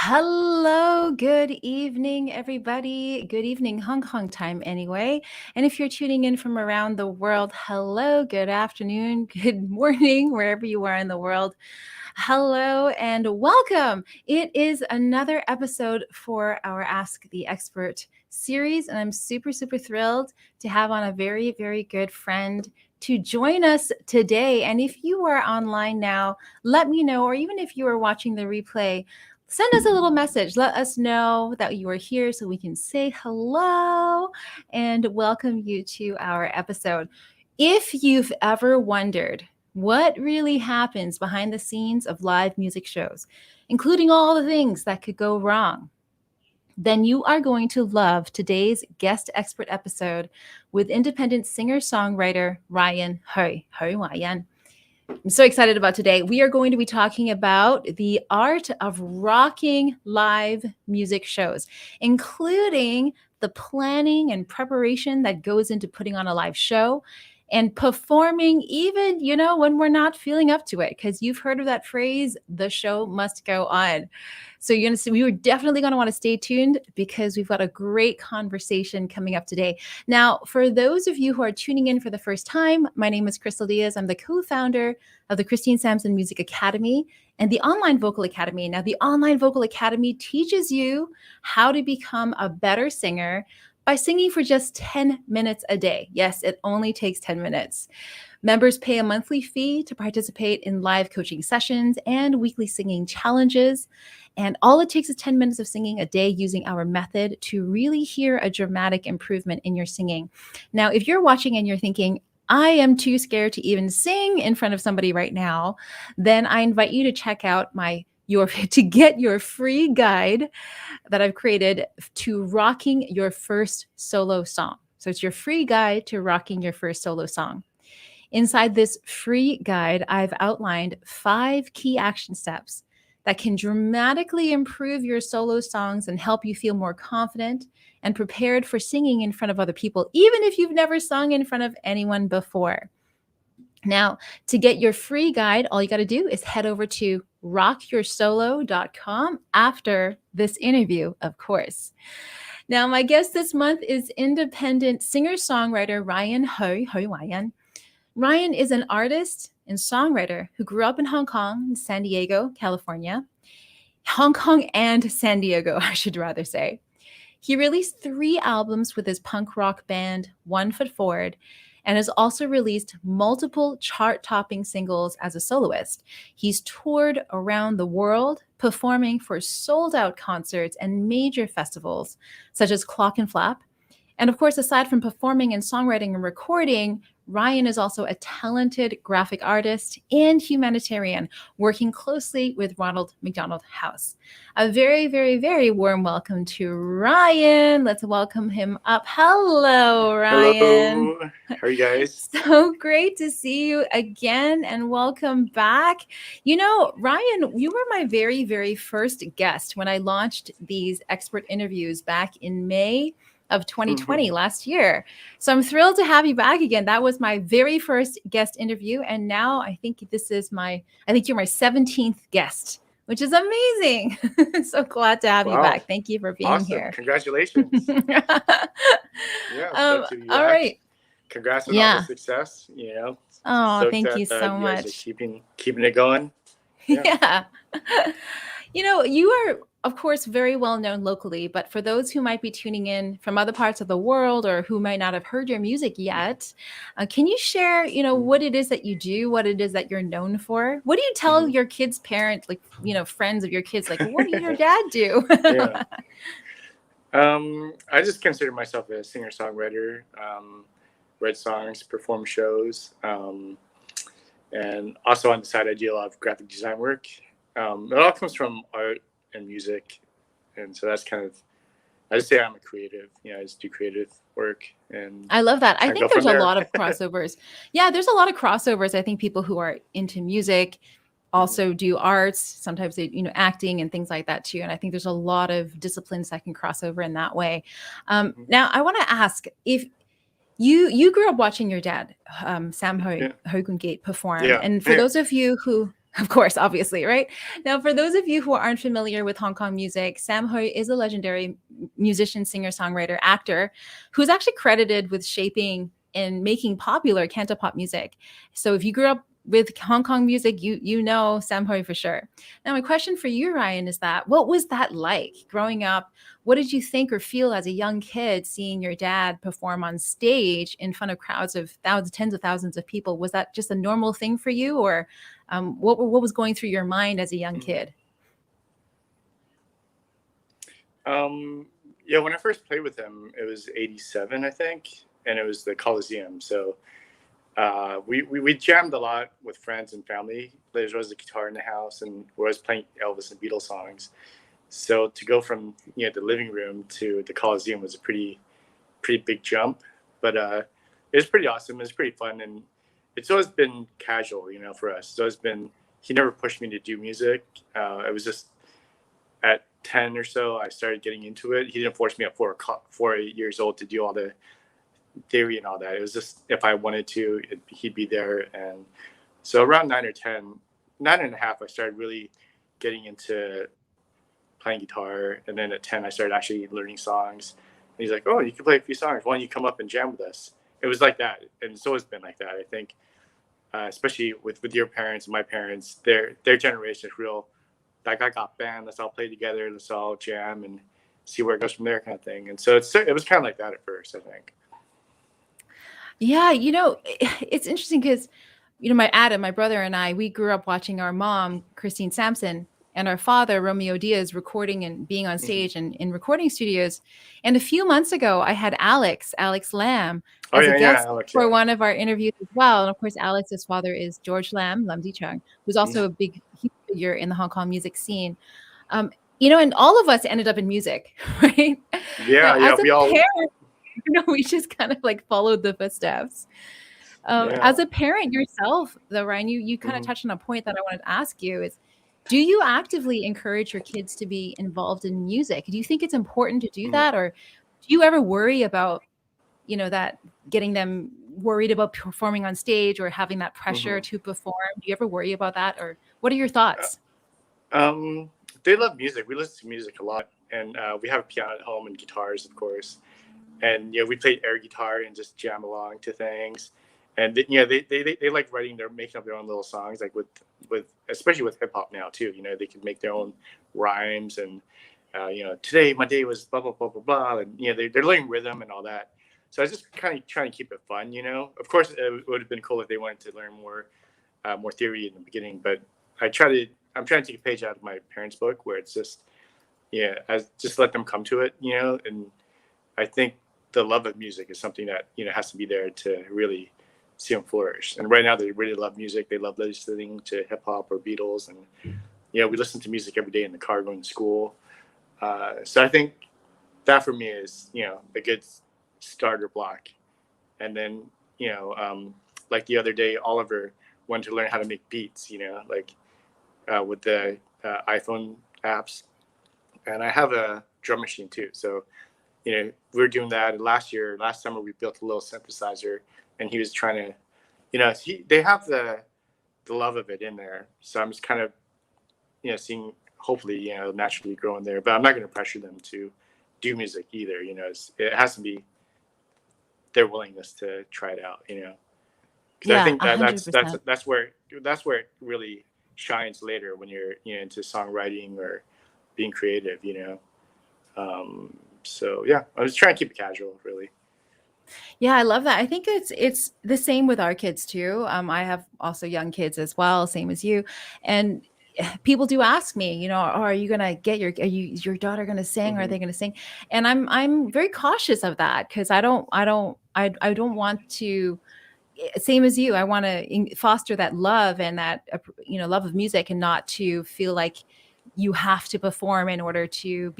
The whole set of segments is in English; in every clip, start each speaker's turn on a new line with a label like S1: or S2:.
S1: Hello, good evening, everybody. Good evening, Hong Kong time, anyway. And if you're tuning in from around the world, hello, good afternoon, good morning, wherever you are in the world. Hello and welcome. It is another episode for our Ask the Expert series, and I'm super thrilled to have on a very good friend to join us today. And if you are online now, let me know, or even if you are watching the replay, send us a little message. Let us know that you are here so we can say hello and welcome you to our episode. If you've ever wondered what really happens behind the scenes of live music shows, including all the things that could go wrong, then you are going to love today's guest expert episode with independent singer-songwriter Ryan Hui. I'm so excited about today. We are going to be talking about the art of rocking live music shows, including the planning and preparation that goes into putting on a live show and performing even, when we're not feeling up to it, because you've heard of that phrase, the show must go on. So you're going to see, we were definitely going to want to stay tuned because we've got a great conversation coming up today. Now, for those of you who are tuning in for the first time, my name is Krystal Diaz. I'm the co-founder of the Christine Sampson Music Academy and the Online Vocal Academy. Now, the Online Vocal Academy teaches you how to become a better singer by singing for just 10 minutes a day. Yes, it only takes 10 minutes. Members pay a monthly fee to participate in live coaching sessions and weekly singing challenges. And all it takes is 10 minutes of singing a day using our method to really hear a dramatic improvement in your singing. Now, if you're watching and you're thinking, I am too scared to even sing in front of somebody right now, then I invite you to check out to get your free guide that I've created to rocking your first solo song. So it's your free guide to rocking your first solo song. Inside this free guide, I've outlined 5 key action steps that can dramatically improve your solo songs and help you feel more confident and prepared for singing in front of other people, even if you've never sung in front of anyone before. Now, to get your free guide, all you got to do is head over to rockyoursolo.com after this interview, of course. Now, my guest this month is independent singer-songwriter Ryan Hui. Ryan is an artist and songwriter who grew up in Hong Kong, San Diego, California. Hong Kong and San Diego, I should rather say. He released 3 albums with his punk rock band, 1 Foot Forward, and has also released multiple chart-topping singles as a soloist. He's toured around the world, performing for sold-out concerts and major festivals, such as Clock and Flap. And of course, aside from performing and songwriting and recording, Ryan is also a talented graphic artist and humanitarian, working closely with Ronald McDonald House. A very warm welcome to Ryan. Let's welcome him up. Hello, Ryan.
S2: Hello. How are you guys?
S1: So great to see you again and welcome back. Ryan, you were my very first guest when I launched these expert interviews back in May of 2020 last year. So I'm thrilled to have you back again. That was my very first guest interview. And now I think you're my 17th guest, which is amazing. So glad to have you back. Thank you for being here.
S2: Congratulations.
S1: All right.
S2: Congrats on all the success,
S1: Oh, thank you so much.
S2: Keeping it going.
S1: Yeah. You are, of course, very well known locally, but for those who might be tuning in from other parts of the world or who might not have heard your music yet, can you share, what it is that you do, what it is that you're known for? What do you tell your kids' parents, friends of your kids, what does your dad do?
S2: I just consider myself a singer-songwriter, write songs, perform shows, and also on the side, I do a lot of graphic design work. It all comes from art and music, and so that's kind of, I just say I'm a creative. I just do creative work, and
S1: I love that. I think there's a lot of crossovers. Yeah, there's a lot of crossovers. I think people who are into music also do arts. Sometimes they, acting and things like that too. And I think there's a lot of disciplines that can cross over in that way. Now, I want to ask if you grew up watching your dad, Sam Hui Gate perform, and for those of you who Of course, obviously, right? Now, for those of you who aren't familiar with Hong Kong music, Sam Hui is a legendary musician, singer, songwriter, actor who's actually credited with shaping and making popular Cantopop music. So if you grew up with Hong Kong music, you know Sam Hui for sure. Now, my question for you, Ryan, is that what was that like growing up? What did you think or feel as a young kid seeing your dad perform on stage in front of crowds of thousands, tens of thousands of people? Was that just a normal thing for you, or what was going through your mind as a young kid?
S2: Yeah, when I first played with him, it was '87, I think, and it was the Coliseum. So we jammed a lot with friends and family. There was a guitar in the house, and we was playing Elvis and Beatles songs. So to go from the living room to the Coliseum was a pretty big jump, but it was pretty awesome. It was pretty fun, and it's always been casual, for us. It's always been he never pushed me to do music. It was just at 10 or so I started getting into it. He didn't force me at 8 years old to do all the theory and all that. It was just if I wanted to, he'd be there. And so around 9 or 10, 9 and a half, I started really getting into playing guitar. And then at 10, I started actually learning songs. And he's like, "Oh, you can play a few songs. Why don't you come up and jam with us?" It was like that. And it's always been like that, I think. Especially with your parents and my parents, their generation is real. Like, I got band, let's all play together, let's all jam and see where it goes from there, kind of thing. And so it was kind of like that at first, I think.
S1: Yeah, it's interesting because, my brother and I, we grew up watching our mom, Christine Sampson, and our father, Romeo Diaz, recording and being on
S2: Mm-hmm.
S1: stage and in recording studios. And a few months ago, I had Alex Lam,
S2: Oh
S1: as a
S2: yeah,
S1: guest
S2: Alex,
S1: for
S2: yeah.
S1: one of our interviews as well. And of course, Alex's father is George Lam Di who's also a big huge figure in the Hong Kong music scene. Um, and all of us ended up in music, right? Now,
S2: Yeah,
S1: as a
S2: we all,
S1: parent, we just kind of like followed the footsteps.
S2: yeah.
S1: As a parent yourself, though, Ryan, you kind of
S2: Mm-hmm.
S1: touched on a point that I wanted to ask you is, do you actively encourage your kids to be involved in music? Do you think it's important to do
S2: Mm-hmm.
S1: that? Or do you ever worry about, that getting them worried about performing on stage or having that pressure
S2: Mm-hmm.
S1: to perform? Do you ever worry about that? Or what are your thoughts?
S2: Um, they love music. We listen to music a lot, and we have a piano at home and guitars, of course. And we play air guitar and just jam along to things. And they like writing making up their own little songs, like with especially with hip hop now too. They can make their own rhymes and today my day was blah blah blah blah blah, and they're learning rhythm and all that. So I was just kind of trying to keep it fun. Of course it would have been cool if they wanted to learn more theory in the beginning, but I'm trying to take a page out of my parents' book where it's just I just let them come to it, and I think the love of music is something that has to be there to really see them flourish. And right now, they really love music. They love listening to hip hop or Beatles, and we listen to music every day in the car going to school. So I think that for me is a good starter block. And then like the other day, Oliver wanted to learn how to make beats. Like with the iPhone apps, and I have a drum machine too. So we were doing that. And last summer, we built a little synthesizer, and he was trying to, they have the love of it in there. So I'm just kind of, seeing hopefully, naturally grow in there. But I'm not going to pressure them to do music either. It has to be their willingness to try it out. Because I
S1: Yeah,
S2: think that that's
S1: 100%.
S2: that's where it really shines later when you're into songwriting or being creative. So yeah, I was trying to keep it casual, really.
S1: Yeah, I love that. I think it's the same with our kids too. I have also young kids as well, same as you. And people do ask me, oh, are you gonna get is your daughter gonna sing? Are
S2: Mm-hmm.
S1: they gonna sing? And I'm very cautious of that because I don't want to, same as you. I want to foster that love and that love of music, and not to feel like you have to perform in order to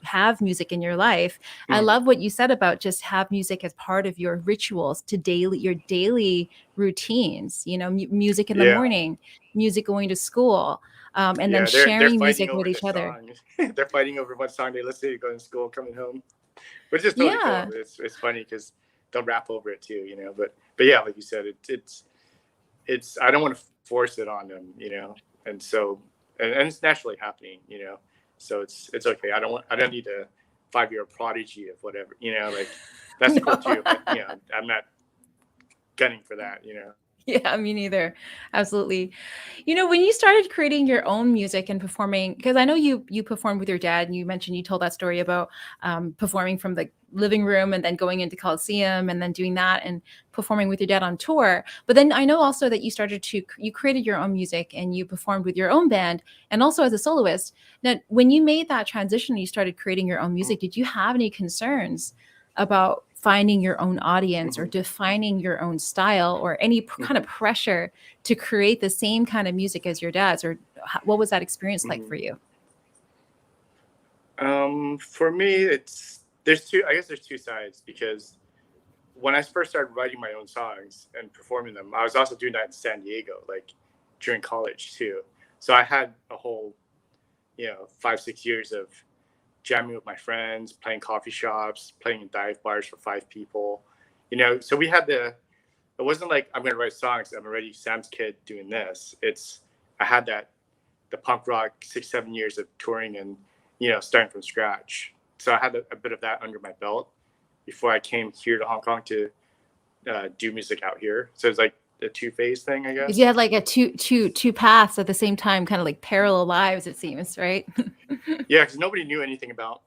S1: have music in your life. I
S2: Mm-hmm.
S1: love what you said about just have music as part of your rituals, your daily routines. Music in the
S2: Yeah,
S1: morning, music going to school, and then
S2: yeah, they're
S1: sharing
S2: fighting
S1: music
S2: over
S1: with
S2: the
S1: each other.
S2: song. They're fighting over what song they listen to going to school, coming home, which is totally cool.
S1: Yeah.
S2: It's funny because they'll rap over it too, But yeah, like you said, it's I don't want to force it on them, and so and it's naturally happening, so it's okay. I don't need a 5-year prodigy of whatever, like that's cool too, but I'm not gunning for that.
S1: Yeah, me neither. Absolutely. When you started creating your own music and performing, because I know you performed with your dad, and you mentioned you told that story about performing from the living room and then going into Coliseum and then doing that and performing with your dad on tour. But then I know also that you created your own music and you performed with your own band and also as a soloist. Now, when you made that transition and you started creating your own music, did you have any concerns about finding your own audience or defining your own style or any kind of pressure to create the same kind of music as your dad's, or what was that experience like for you?
S2: For me, there's two sides, because when I first started writing my own songs and performing them, I was also doing that in San Diego, like during college too. So I had a whole, 5-6 years of jamming with my friends, playing coffee shops, playing in dive bars for 5 people, so we had it wasn't like I'm going to write songs, I'm already Sam's kid doing this. I had the punk rock 6-7 years of touring and, starting from scratch. So I had a bit of that under my belt before I came here to Hong Kong to do music out here. So it's like a 2-phase thing, I guess.
S1: You had like a two paths at the same time, kind of like parallel lives, it seems, right?
S2: Yeah, because nobody knew anything about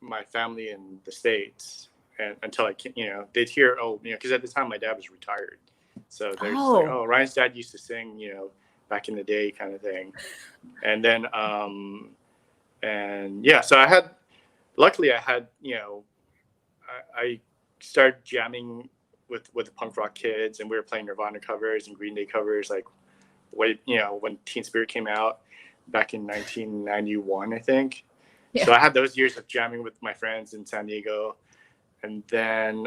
S2: my family in the States, and until I came, they'd hear, because at the time my dad was retired, so they're just like, oh, Ryan's dad used to sing, back in the day, kind of thing. And then so luckily I had, I started jamming with the punk rock kids, and we were playing Nirvana covers and Green Day covers, like when Teen Spirit came out back in 1991, I think. Yeah. So I had those years of jamming with my friends in San Diego, and then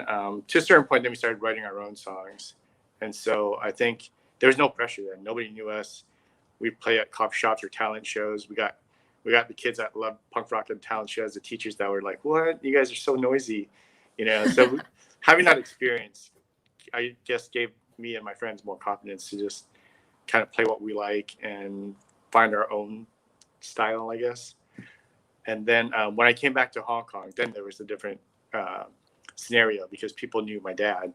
S2: to a certain point, then we started writing our own songs. And so I think there was no pressure then. Nobody knew us. We play at coffee shops or talent shows. We got the kids that loved punk rock and talent shows, the teachers that were like, "What? You guys are so noisy," So having that experience, I guess, gave me and my friends more confidence to just kind of play what we like and find our own style, I guess. And then when I came back to Hong Kong, then there was a different scenario, because people knew my dad,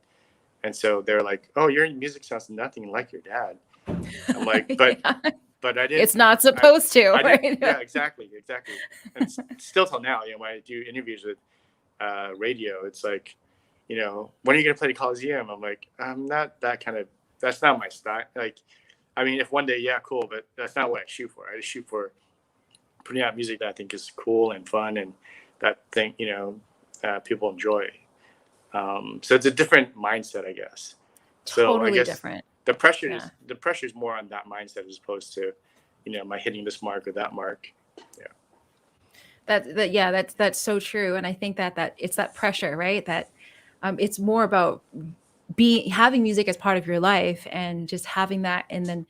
S2: and so they're like, "Oh, your music sounds nothing like your dad." I'm like, but I didn't.
S1: It's not supposed to. Right?
S2: Yeah, exactly. And still till now, when I do interviews with radio, it's like, when are you gonna play the Coliseum? I'm like, I'm not that kind of. That's not my style. Like, I mean, if one day, yeah, cool, but that's not what I shoot for. I just shoot for putting out music that I think is cool and fun, and that thing, people enjoy. So it's a different mindset, I guess.
S1: Totally
S2: so I guess
S1: different.
S2: The pressure is more on that mindset as opposed to, my hitting this mark or that mark. Yeah.
S1: That's so true. And I think that it's that pressure, right? That it's more about having music as part of your life and just having that, and then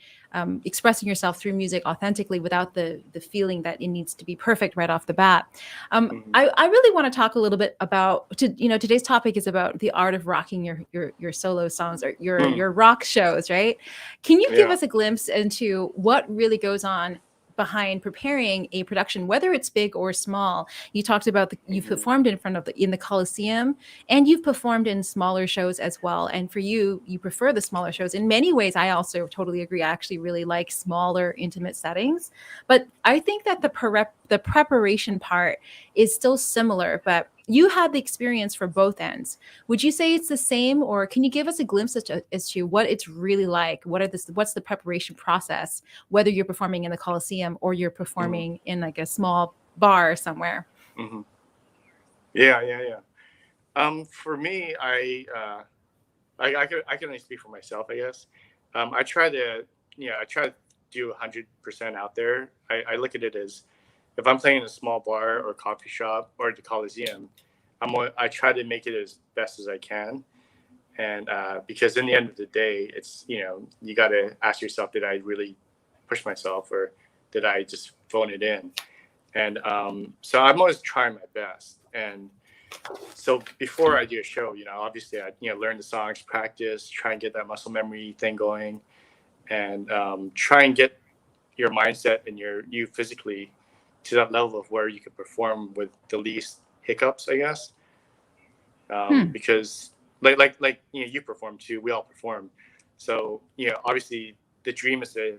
S1: expressing yourself through music authentically without the feeling that it needs to be perfect right off the bat. I really want to talk a little bit about, today's topic is about the art of rocking your solo songs or your rock shows, right? Can you give us a glimpse into what really goes on behind preparing a production, whether it's big or small? You talked about you've performed in the Coliseum, and you've performed in smaller shows as well. And for you prefer the smaller shows. In many ways, I also totally agree. I actually really like smaller, intimate settings. But I think that the preparation part is still similar, but you had the experience for both ends. Would you say it's the same, or can you give us a glimpse as to what it's really like? What's the preparation process, whether you're performing in the Coliseum or you're performing in like a small bar somewhere?
S2: Yeah. For me, I can only speak for myself, I guess. I try to do 100% out there. I look at it as, if I'm playing in a small bar or coffee shop or the Coliseum, I try to make it as best as I can. And because in the end of the day, it's, you got to ask yourself, did I really push myself, or did I just phone it in? And so I'm always trying my best. And so before I do a show, obviously I, learn the songs, practice, try and get that muscle memory thing going. and try and get your mindset and you physically to that level of where you can perform with the least hiccups, I guess. Because like you perform too, we all perform. So obviously the dream is to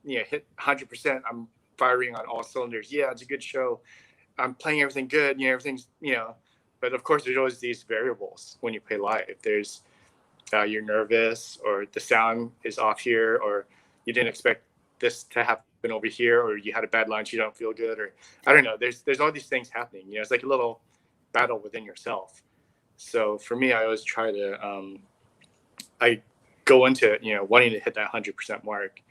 S2: hit 100%. I'm firing on all cylinders. Yeah, it's a good show. I'm playing everything good. Everything's but of course there's always these variables when you play live. There's you're nervous, or the sound is off here, or you didn't expect this to happen over here, or you had a bad lunch, you don't feel good, or I don't know. There's all these things happening. It's like a little battle within yourself. So for me, I always try to I go into wanting to hit that 100% mark,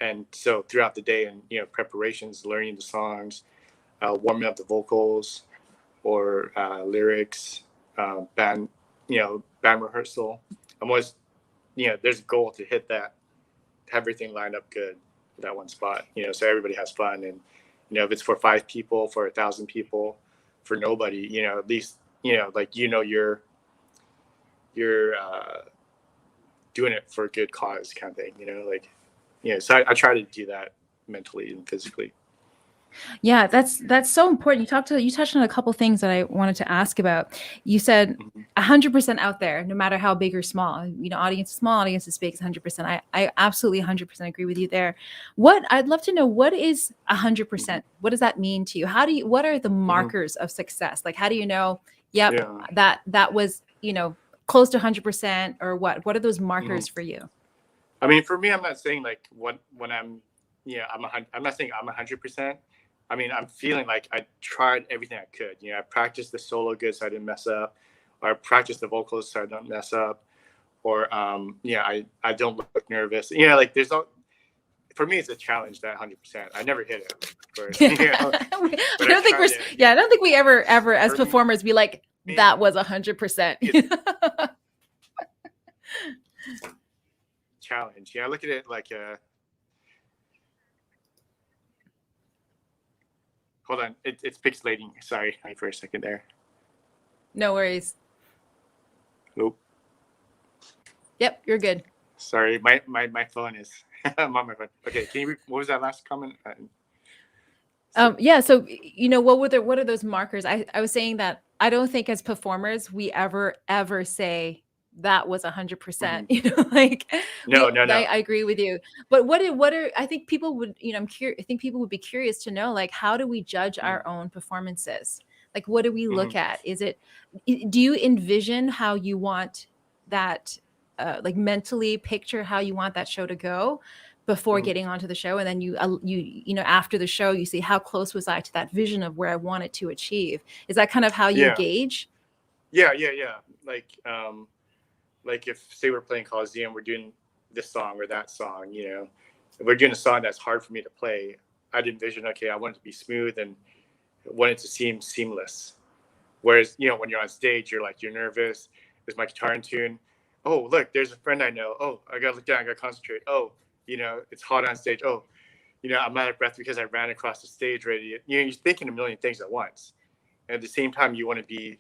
S2: and so throughout the day and preparations, learning the songs, warming up the vocals or lyrics, band rehearsal. I'm always there's a goal to hit that, have everything lined up good for that one spot. So everybody has fun, and if it's for 5 people, for 1,000 people, for nobody, at least like you're doing it for a good cause kind of thing. So I try to do that mentally and physically.
S1: Yeah, that's so important. You touched on a couple things that I wanted to ask about. You said 100% out there, no matter how big or small. Audience is small, audience is big, is 100%. I absolutely 100% agree with you there. I'd love to know, what is 100%? What does that mean to you? What are the markers of success? Like, how do you know, that was, close to 100%, or what? What are those markers for you?
S2: I mean, for me, I'm not saying like when I'm not saying I'm 100%. I mean, I'm feeling like I tried everything I could. I practiced the solo good so I didn't mess up, or I practiced the vocals so I don't mess up, or I don't look nervous. Like there's all. For me, it's a challenge, that 100%. I never hit it.
S1: I don't think we ever as performers be like, that was 100%.
S2: Challenge. I look at it like hold on, it's pixelating. Sorry for a second there.
S1: No worries.
S2: Nope.
S1: Yep, you're good.
S2: Sorry, my phone is I'm on my phone. Okay, what was that last comment?
S1: Yeah, so what are those markers? I was saying that I don't think as performers we ever say that was 100%. Like
S2: no.
S1: I agree with you. But what are I think people would, I'm curious. I think people would be curious to know, like, how do we judge our own performances? Like, what do we look at? Do you envision how you want that, like mentally picture how you want that show to go before getting onto the show, and then you after the show you see, how close was I to that vision of where I wanted to achieve? Is that kind of how you gauge?
S2: Yeah. Like if, say, we're playing Coliseum, we're doing this song or that song, if we're doing a song that's hard for me to play, I'd envision, okay, I want it to be smooth and want it to seem seamless. Whereas, when you're on stage, you're nervous. Is my guitar in tune? Oh, look, there's a friend I know. Oh, I gotta look down, I gotta concentrate. Oh, it's hot on stage. Oh, I'm out of breath because I ran across the stage already. You're thinking a million things at once. And at the same time, you want to be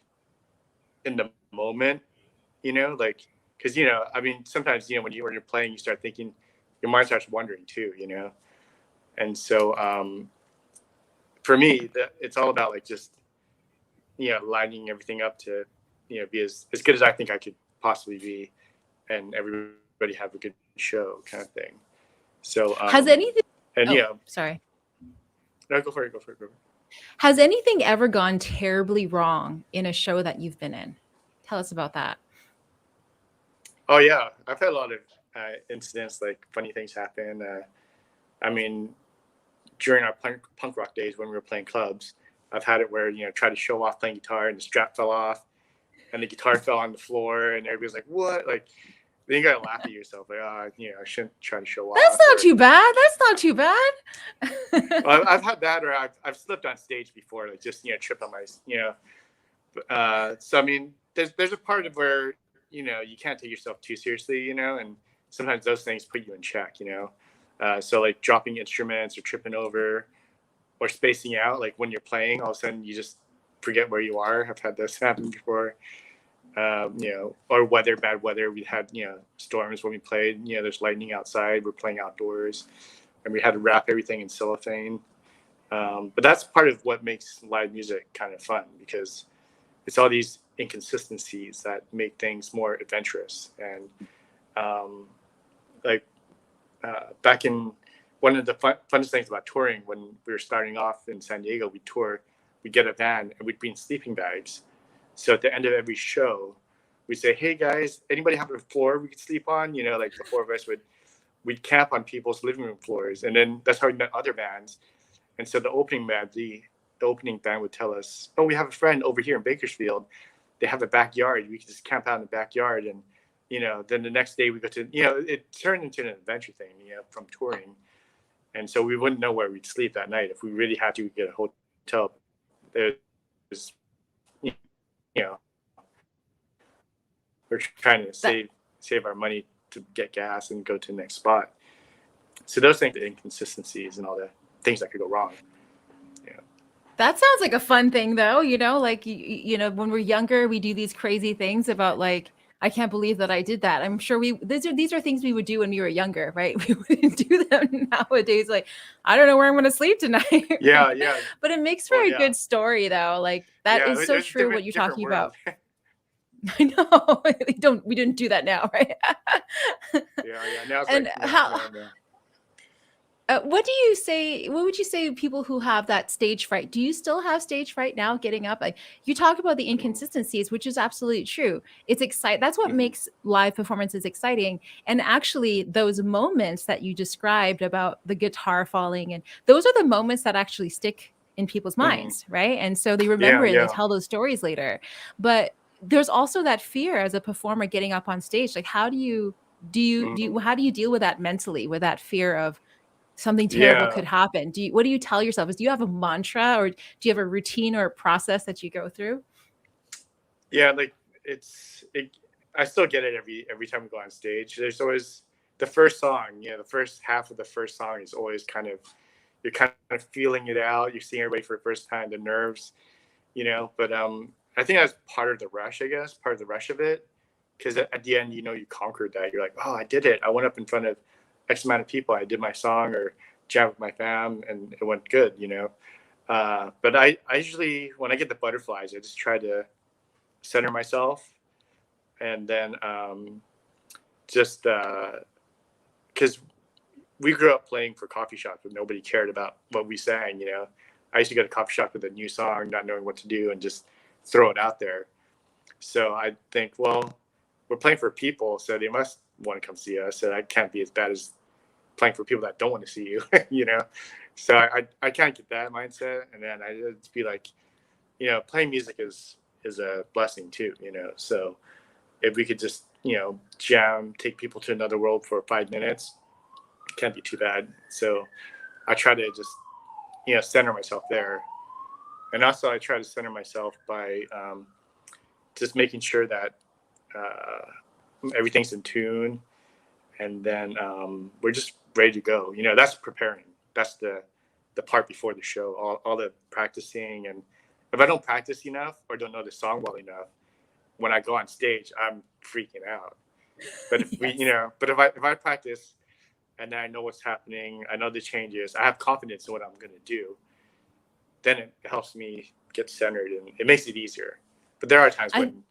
S2: in the moment, like, because, I mean, sometimes, when you're playing, you start thinking, your mind starts wandering too, And so for me, it's all about like just, lining everything up to, be as good as I think I could possibly be, and everybody have a good show kind of thing. So
S1: has anything?
S2: And
S1: sorry.
S2: No, go for it.
S1: Has anything ever gone terribly wrong in a show that you've been in? Tell us about that.
S2: Oh yeah, I've had a lot of incidents, like funny things happen. I mean, during our punk rock days when we were playing clubs, I've had it where try to show off playing guitar and the strap fell off, and the guitar fell on the floor, and everybody's like, "What?" Like, then you gotta laugh at yourself, like, I shouldn't try to show off.
S1: That's not too bad. That's not too bad.
S2: Well, I've had that, or I've slipped on stage before, like just trip on my so I mean, there's a part of where you can't take yourself too seriously, and sometimes those things put you in check, so like dropping instruments or tripping over or spacing out, like when you're playing, all of a sudden you just forget where you are. I've had this happen before. or weather, bad weather. We had, storms when we played, there's lightning outside, we're playing outdoors, and we had to wrap everything in cellophane. But that's part of what makes live music kind of fun, because it's all these inconsistencies that make things more adventurous. And back in, one of the funnest things about touring, when we were starting off in San Diego, we'd get a van and we'd bring sleeping bags. So at the end of every show, we'd say, "Hey guys, anybody have a floor we could sleep on?" Like the four of us we'd camp on people's living room floors, and then that's how we met other bands. And so the opening band would tell us, "Oh, we have a friend over here in Bakersfield. They have a backyard. We could just camp out in the backyard." And then the next day we go to, it turned into an adventure thing, from touring. And so we wouldn't know where we'd sleep that night. If we really had to, we'd get a hotel. There's, we're trying to save our money to get gas and go to the next spot. So those things, the inconsistencies and all the things that could go wrong.
S1: That sounds like a fun thing, though. Like, when we're younger, we do these crazy things about, like, I can't believe that I did that. I'm sure these are things we would do when we were younger, right? We wouldn't do them nowadays. Like, I don't know where I'm going to sleep tonight.
S2: Yeah.
S1: But it makes for a good story, though. Like, that is so true what you're talking about. I know. We didn't do that now, right?
S2: Yeah. Now it's
S1: and
S2: like,
S1: how? What would you say people who have that stage fright? Do you still have stage fright now getting up? Like, you talk about the inconsistencies, which is absolutely true. It's exciting. That's what makes live performances exciting. And actually those moments that you described about the guitar falling, and those are the moments that actually stick in people's minds, right? And so they remember it and they tell those stories later. But there's also that fear as a performer getting up on stage. Like, how do you how do you deal with that mentally, with that fear of something terrible could happen? What do you tell yourself? Do you have a mantra, or do you have a routine or a process that you go through?
S2: Yeah, like I still get it every time we go on stage. There's always the first song, the first half of the first song is always you're kind of feeling it out. You're seeing everybody for the first time, the nerves, but I think that's part of the rush, I guess, part of the rush of it. Because at the end, you conquered that. You're like, "Oh, I did it. I went up in front of X amount of people. I did my song or jam with my fam, and it went good," But I usually, when I get the butterflies, I just try to center myself, and then just because we grew up playing for coffee shops, but nobody cared about what we sang. I used to go to coffee shop with a new song, not knowing what to do, and just throw it out there. So I think, well, we're playing for people, so they must want to come see us. So that can't be as bad as playing for people that don't want to see you, So I can't get that mindset, and then I just be like, playing music is a blessing too, So if we could just jam, take people to another world for 5 minutes, it can't be too bad. So I try to just center myself there, and also I try to center myself by just making sure that everything's in tune, and then we're just ready to go. That's preparing. That's the part before the show, all the practicing. And if I don't practice enough or don't know the song well enough, when I go on stage, I'm freaking out. But if if I practice and I know what's happening, I know the changes, I have confidence in what I'm going to do, then it helps me get centered, and it makes it easier. But there are times when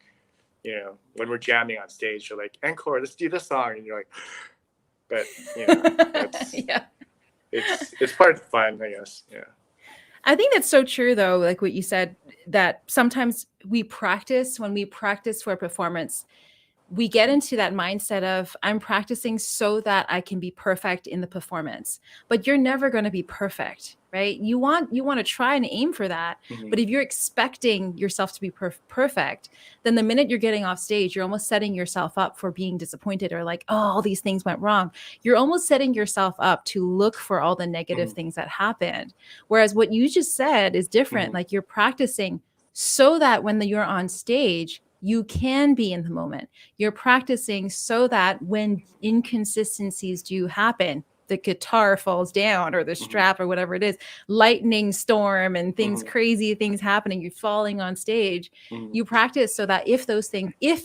S2: we're jamming on stage, you're like, "Encore, let's do this song," and you're like, but it's part of the fun, I guess. Yeah.
S1: I think that's so true, though, like what you said, that sometimes when we practice for a performance, we get into that mindset of, I'm practicing so that I can be perfect in the performance. But you're never going to be perfect, right? You want to try and aim for that.
S2: Mm-hmm.
S1: But if you're expecting yourself to be perfect, then the minute you're getting off stage, you're almost setting yourself up for being disappointed, or like, "Oh, all these things went wrong." You're almost setting yourself up to look for all the negative things that happened. Whereas what you just said is different. Like, you're practicing so that when you're on stage, you can be in the moment. You're practicing so that when inconsistencies do happen, guitar falls down or the strap or whatever it is, lightning storm and things, crazy things happening, you're falling on stage. You practice so that if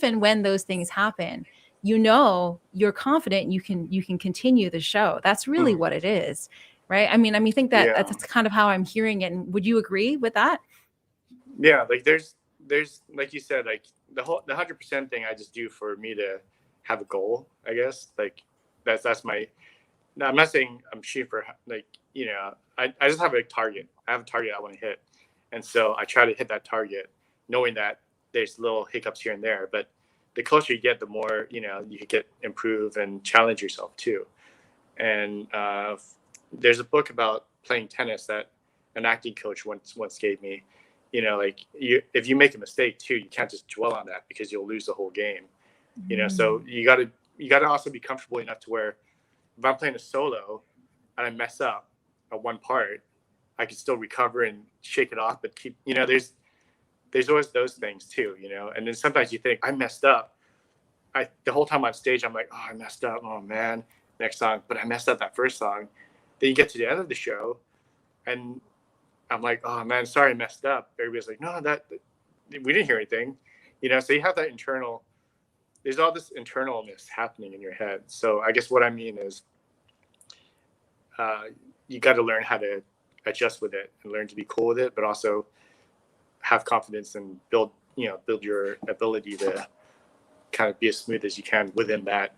S1: and when those things happen, you know, you're confident you can continue the show. That's really what it is, right? I mean, think that that's kind of how I'm hearing it. And would you agree with that?
S2: Yeah, like there's like you said, like the 100% thing I just do for me to have a goal, I guess. Like that's my. Now, I'm not saying I'm shooting for, like, you know, I just have a target. I have a target I want to hit, and so I try to hit that target, knowing that there's little hiccups here and there. But the closer you get, the more, you know, you can improve and challenge yourself too. And there's a book about playing tennis that an acting coach once gave me. You know, like if you make a mistake too, you can't just dwell on that because you'll lose the whole game. You know, so you gotta also be comfortable enough to where if I'm playing a solo and I mess up at one part, I can still recover and shake it off, but keep, you know, there's always those things too, you know. And then sometimes you think I messed up. The whole time on stage, I'm like, oh, I messed up. Oh man, next song. But I messed up that first song. Then you get to the end of the show and I'm like, oh man, sorry, I messed up. Everybody's like, no, we didn't hear anything, you know. So you have that there's all this internalness happening in your head. So I guess what I mean is, you got to learn how to adjust with it and learn to be cool with it, but also have confidence and build your ability to kind of be as smooth as you can within that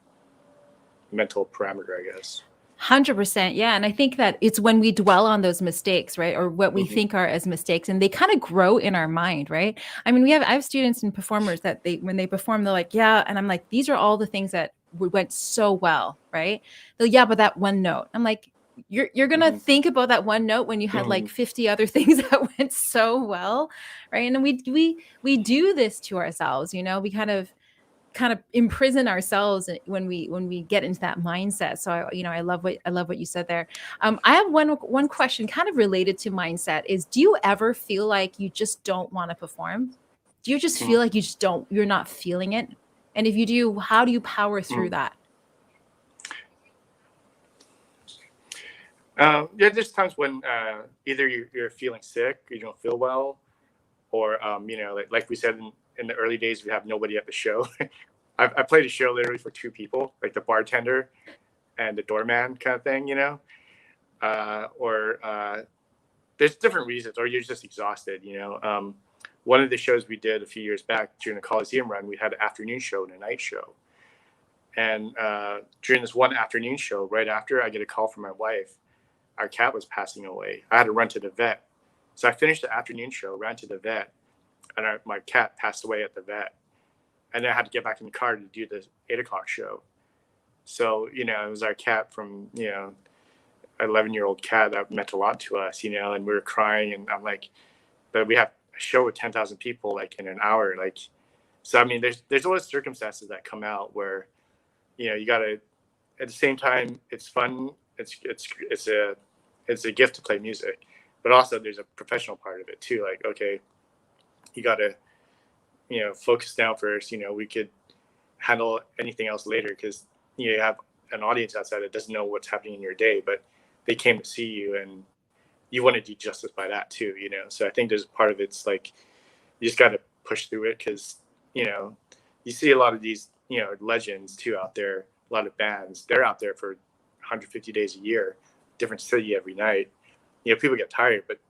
S2: mental parameter, I guess.
S1: 100%. Yeah. And I think that it's when we dwell on those mistakes, right? Or what we think are as mistakes, and they kind of grow in our mind, right? I mean, I have students and performers that when they perform, they're like, yeah. And I'm like, these are all the things that went so well, right? They're, yeah, but that one note. I'm like, you're going to think about that one note when you had like 50 other things that went so well, right? And we do this to ourselves, you know, we kind of imprison ourselves when we get into that mindset. So I love what you said there. I have one question kind of related to mindset is, do you ever feel like you just don't want to perform? Do you just feel like you're not feeling it? And if you do, how do you power through that?
S2: Yeah, there's times when either you're feeling sick, or you don't feel well, or you know, like we said in the early days, we have nobody at the show. I played a show literally for two people, like the bartender and the doorman kind of thing, you know, or there's different reasons, or you're just exhausted, you know. One of the shows we did a few years back during the Coliseum run, we had an afternoon show and a night show. And during this one afternoon show, right after, I get a call from my wife. Our cat was passing away. I had to run to the vet. So I finished the afternoon show, ran to the vet, and my cat passed away at the vet. And then I had to get back in the car to do the 8 o'clock show. So, you know, it was our cat from, you know, 11-year-old cat that meant a lot to us, you know, and we were crying. And I'm like, but we have a show with 10,000 people, like in an hour. Like, so, I mean, there's always circumstances that come out where, you know, you got to, at the same time, it's fun. It's a gift to play music, but also there's a professional part of it too. Like, okay, you got to, you know, focus down first. You know, we could handle anything else later, because you have an audience outside that doesn't know what's happening in your day, but they came to see you, and you want to do justice by that too, you know. So I think there's part of it's like you just got to push through it, because, you know, you see a lot of these, you know, legends too out there, a lot of bands, they're out there for 150 days a year, different city every night. You know, people get tired, but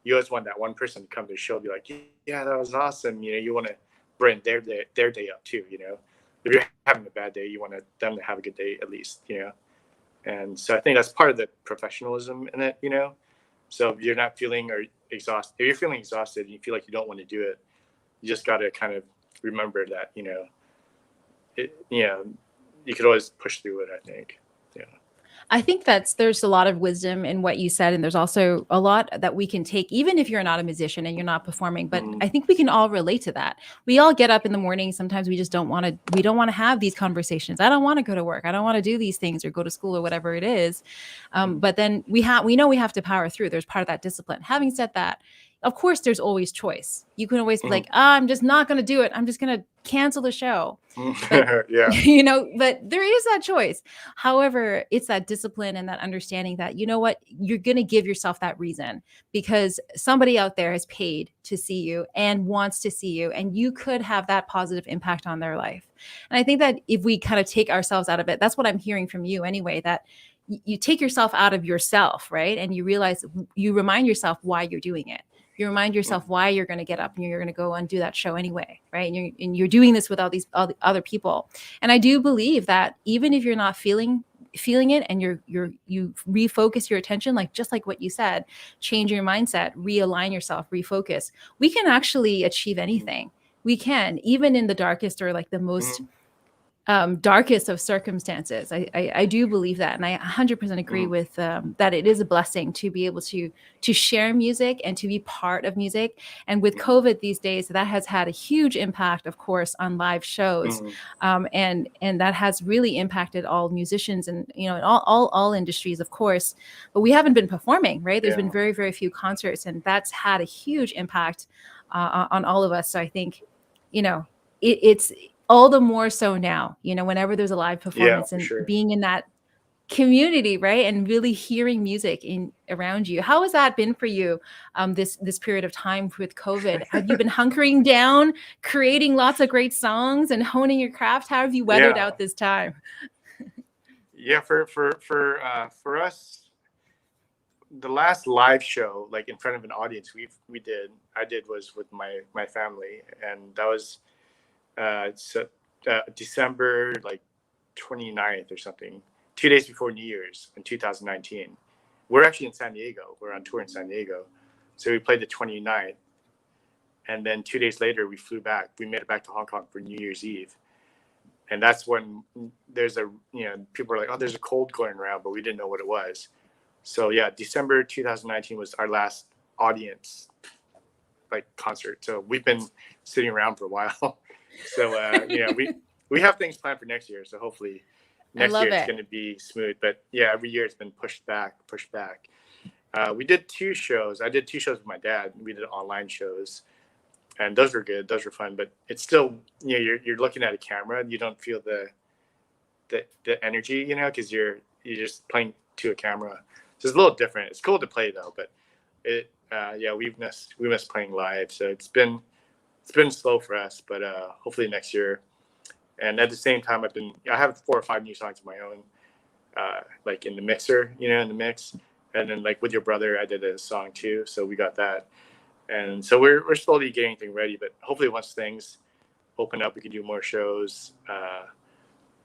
S2: you always want that one person to come to the show and be like, yeah, that was awesome. You know, you want to bring their day up too, you know. If you're having a bad day, you want them to have a good day at least, you know. And so I think that's part of the professionalism in it, you know. So if you're not feeling or exhausted, if you're feeling exhausted and you feel like you don't want to do it, you just got to kind of remember that, you know, you could always push through it, I think. Yeah.
S1: I think there's a lot of wisdom in what you said. And there's also a lot that we can take, even if you're not a musician and you're not performing, but I think we can all relate to that. We all get up in the morning. Sometimes we just don't want to have these conversations. I don't want to go to work. I don't want to do these things or go to school or whatever it is. But then we know we have to power through. There's part of that discipline. Having said that, of course, there's always choice. You can always be like, I'm just not going to do it. I'm just going to cancel the show. But,
S2: Yeah.
S1: But there is that choice. However, it's that discipline and that understanding that, you know what, you're going to give yourself that reason because somebody out there has paid to see you and wants to see you, and you could have that positive impact on their life. And I think that if we kind of take ourselves out of it, that's what I'm hearing from you anyway, that you take yourself out of yourself, right? And you realize, you remind yourself why you're doing it. You remind yourself why you're going to get up and you're going to go and do that show anyway, right? And you're doing this with all the other people. And I do believe that even if you're not feeling it and you refocus your attention, just like what you said, change your mindset, realign yourself, refocus, we can actually achieve anything. We can, even in the darkest or the most darkest of circumstances. I do believe that, and I 100% agree with that. It is a blessing to be able to share music and to be part of music. And with COVID these days, that has had a huge impact, of course, on live shows, and that has really impacted all musicians and all industries, of course. But we haven't been performing, right? There's been very, very few concerts, and that's had a huge impact on all of us. So I think, it's all the more so now, whenever there's a live performance and being in that community, right? And really hearing music around you. How has that been for you this period of time with COVID? Have you been hunkering down, creating lots of great songs and honing your craft? How have you weathered out this time?
S2: For us, the last live show, in front of an audience I did was with my family, and that was December 29th or something, 2 days before New Year's in 2019. We're actually in San Diego. We're on tour in San Diego. So we played the 29th. And then 2 days later, we flew back. We made it back to Hong Kong for New Year's Eve. And that's when there's people are like, oh, there's a cold going around, but we didn't know what it was. So yeah, December 2019 was our last audience concert. So we've been sitting around for a while. So we have things planned for next year. So hopefully next year it's going to be smooth. But yeah, every year it's been pushed back. We did 2 shows. I did 2 shows with my dad. We did online shows, and those were good. Those were fun. But it's still, you're looking at a camera. You don't feel the energy, because you're just playing to a camera. So it's a little different. It's cool to play though, but we miss playing live. So it's been slow for us, but hopefully next year. And at the same time, I have 4 or 5 new songs of my own, in the mixer, in the mix. And then with your brother, I did a song too. So we got that. And so we're slowly getting things ready, but hopefully once things open up, we can do more shows.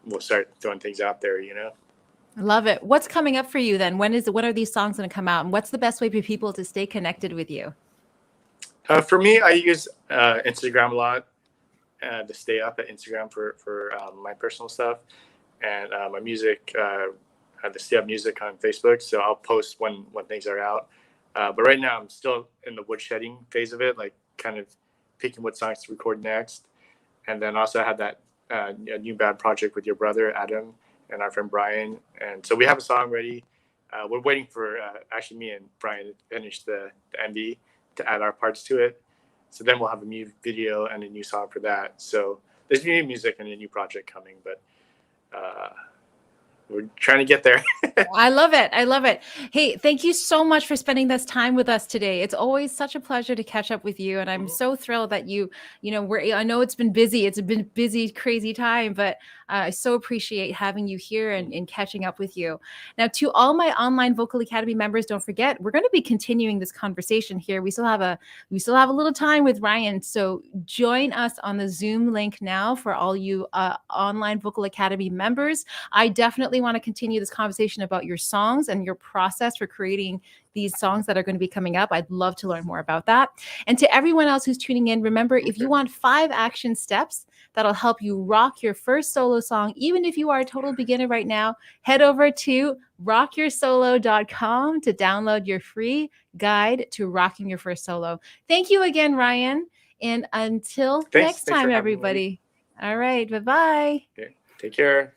S2: We'll start throwing things out there,
S1: I love it. What's coming up for you then? When are these songs going to come out? And what's the best way for people to stay connected with you?
S2: For me, I use Instagram a lot to stay up at Instagram for my personal stuff, and my music. I have the Stay Up Music on Facebook, so I'll post when things are out. But right now, I'm still in the woodshedding phase of it, kind of picking what songs to record next. And then also I had that new band project with your brother Adam and our friend Brian, and so we have a song ready. We're waiting for actually me and Brian to finish the MV to add our parts to it. So then we'll have a new video and a new song for that. So there's new music and a new project coming, but we're trying to get there.
S1: I love it. Hey, thank you so much for spending this time with us today. It's always such a pleasure to catch up with you. And I'm so thrilled that I know it's been busy. It's been busy, crazy time, but I so appreciate having you here and catching up with you. Now, to all my online Vocal Academy members, don't forget, we're going to be continuing this conversation here. We still have a little time with Ryan. So join us on the Zoom link now for all you online Vocal Academy members. I definitely want to continue this conversation about your songs and your process for creating these songs that are going to be coming up. I'd love to learn more about that. And to everyone else who's tuning in, remember, if you want 5 action steps that'll help you rock your first solo song, even if you are a total beginner right now, head over to rockyoursolo.com to download your free guide to rocking your first solo. Thank you again, Ryan. And until next time, everybody. All right. Bye-bye.
S2: Okay. Take care.